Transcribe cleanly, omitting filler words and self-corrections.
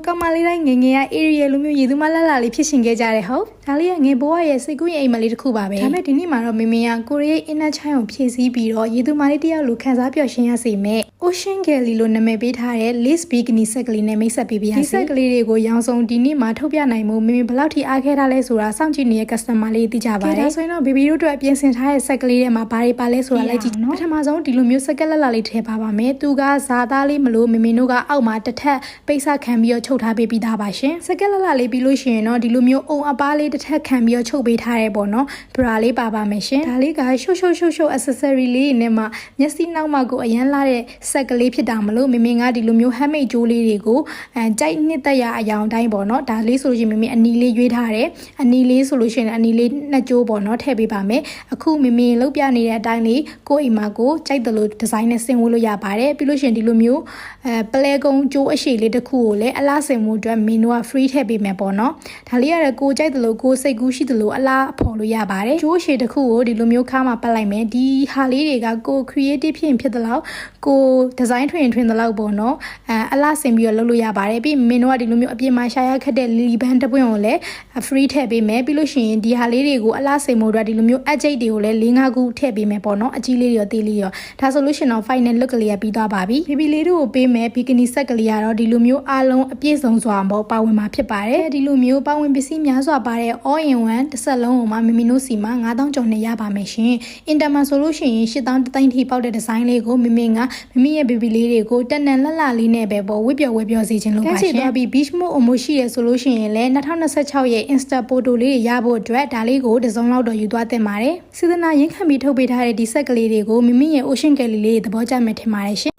ကမလေးတိုင်းငငယ်ရ area လိုမျိုးရေသူမလှလှလေးဖြစ်ရှင်ခဲ့ကြတယ်ဟုတ်ဒါလေးကငယ်ဘဝရဲ့စိတ်ကူးရဲ့အိမ်မလေးတစ်ခုပါပဲဒါပေမဲ့ဒီနေ့မှာတော့မေမေကကိုရီးယားအင်နာချိုင်းကိုဖြည့်ဆည်းပြီးတော့ရေသူမလေးတယောက်လိုခန်းစားပျော်ရွှင်ရစေမဲ့ Ocean Galley လို့နာမည်ပေးထားတဲ့ Lace Bikini ဆက်ကလေးနဲ့မိတ်ဆက်ပေးပါရစေဒီဆက်ကလေးတွေကိုရောင်းဆုံးဒီနေ့မှာထုတ်ပြနိုင်မှုမေမေဘယ်လောက်ထိအားခဲထားလဲဆိုတာစောင့်ကြည့်နေတဲ့ customer လေးသိကြပါတယ်ဒါဆိုရင်တော့ baby တို့အတွက်ပြင်ဆင်ထားတဲ့ဆက်ကလေးထဲမှာဘာတွေပါလဲဆိုတာလိုက်ကြည့်နော်ပထမဆုံးဒီလိုမျိုးဆက်ကက်လက်လာလေးထည့်ပါပါမယ်သူကဇာသားလေးမလို့မေမေတို့ကအောက်မှာတစ်ထပ်ပိတ်စခံပြီးတော့ချုပ်ထားပေးပြီးသားပါရှင်ဆက်ကက်လက်လာလေးပြီးလို့ရှိရင်တော့ဒီလိုမျိုးအုံအပားလေးတစ်ထပ်ခံပြီးတော့ချုပ်ပေးထားရဲပေါ့နော် bra လေးပါပါမယ်ရှင်ဒါလေးကရှုပ်ရှုပ် accessory လေးနဲ့မှမျက်စိနောက်မှာကိုအရန်လာတဲ့ဆက်ကလေးဖြစ်တာမလို့မေမေကဒီလိုမျိုး handmade ကြိုးလေးတွေကိုကြိုက်နှစ်သက်ရအယောင်တိုင်းပေါ့နော်ဒါလေးဆိုလို့ရှိရင်မေမေအနီလေးရွေးထားတယ်အနီလေးဆိုလို့ရှိရင်အနီလေးနှစ်ကြိုးပေါ့နော်ထည့်ပေးပါမယ်အခုမေမေလုပ်ပြနေတဲ့အတိုင်းလေးကိုယ့်အိမ်မှာကိုကြိုက်တယ်လို့ဒီဇိုင်းနဲ့ဆင်ဝှလို့ရပါတယ်ပြီးလို့ရှိရင်ဒီလိုမျိုးပလဲကုန်းကြိုးအရှိလေးတစ်ခုကိုလည်းအလားဆင်မှုအတွက်မင်းတို့က free ထည့်ပေးမယ်ပေါ့နော်ဒါလေးရတယ်ကိုကြိုက်တယ်လို့ကိုစိတ်ကူးရှိတယ်လို့အလားအဖော်လို့ရပါတယ်ကြိုးအရှိတစ်ခုကိုဒီလိုမျိုးခါမှာပတ်လိုက်မယ်ဒီဟာလေးတွေကကို creative ဖြစ်တယ်လို့ကိုဒီဇိုင်းထွင်တယ်လို့ပေါ့နော်အလားဆင်ပြီးတော့လုပ်လို့ရပါတယ်ပြီးမင်းတို့ကဒီလိုမျိုးအပြင်မှာရှာရခက်တဲ့လီဘန်တစ်ပွင့်ကိုလည်း free ထည့်ပေးမယ်ပြီးလို့ရှိရင်ဒီဟာလေးတွေကိုအလားဆင်မှုအတွက်ဒီလိုမျိုးအကျိတ်တွေကိုလည်း၄-၅ခုထည့်ပေးမယ်ပေါ့နော်အကြီးလေးတွေရောသေးလေးရောဒါဆိုလို့ရှိရင်တော့ final look ကလေးကပြီးသွားပါပြီဘေဘီလေးတို့ကိုပေးမယ်ဘီကနီဆက်ကလေးကတော့ဒီလိုမျိုးအားလုံးအပြည့်စုံစွာပါဝင်မှာဖြစ်ပါတယ်ဒီလိုမျိုးပါဝင်ပစ္စည်းများစွာပါတဲ့ all in one တစ်ဆက်လုံးကိုမှမမီနိုစီမှာ9000ကျော်နဲ့ရပါမယ်ရှင်အင်တာမှာဆိုလို့ရှိရင်8000တသိန်းထိပေါက်တဲ့ဒီဇိုင်းလေးကိုမမရဲ့ဘေဘီလေးတွေကိုတက်နန်လှလှလေးနဲ့ပဲပေါ့ဝစ်ပျော်စေခြင်းလို့ပါရှင်သွားပြီး beach mode အမို့ရှိရဆိုလို့ရှိရင်လည်း2026ရဲ့ Insta photo လေးတွေရဖို့အတွက်ဒါလေးကိုတစ်စုံလောက်တော့ယူသွားသင့်ပါတယ်စေတနာရင်းခံပြီးထုတ်ပေးထားတဲ့ဒီဆက်ကလေးတွေကိုမမရဲ့ Ocean Galley လေးတွေသဘောကျမယ်ထင်ပါတယ်ရှင်